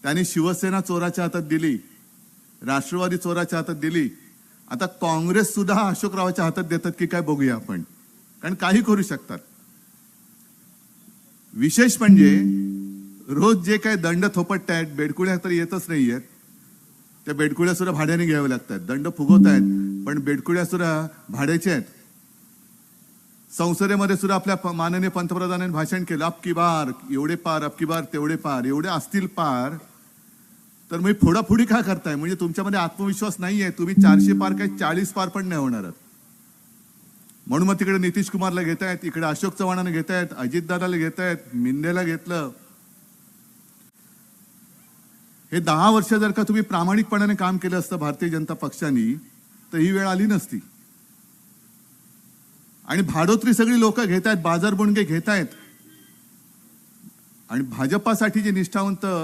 त्यांनी शिवसेना चोराच्या हातात दिली, राष्ट्रवादी चोराच्या हातात दिली, आता काँग्रेस सुद्धा अशोकरावाच्या हातात देतात की काय बघूया आपण, कारण काही करू शकतात. विशेष म्हणजे रोज जे काही दंड थोपटतायत, बेडकुळ्या तर येतच नाहीयेत, त्या बेडकुळ्या सुद्धा भाड्याने घ्याव्या लागतात. दंड फुगवत आहेत पण बेडकुळ्या सुद्धा भाड्याच्या आहेत. संसदेमध्ये सुद्धा आपल्या माननीय पंतप्रधानांनी भाषण केलं, अबकी बार एवढे पार, अबकी बार तेवढे पार, एवढे असतील पार. तर मी फोडाफोडी का करताय? म्हणजे तुमच्यामध्ये आत्मविश्वास नाहीये. तुम्ही 400 पार काय 40 पार पण नाही होणार. म्हणून मग तिकडे नितीश कुमारला घेतायत, इकडे अशोक चव्हाणांना घेतायत, अजितदादाला घेतायत, मिंदेला घेतलं. हे 10 वर्ष जर का तुम्ही प्रामाणिकपणाने काम केलं असतं भारतीय जनता पक्षाने, तर ही वेळ आली नसती. आणि भाडोत्री सगळी लोक घेतायत, बाजार बुणगे घेतायत. आणि भाजपासाठी जे निष्ठावंत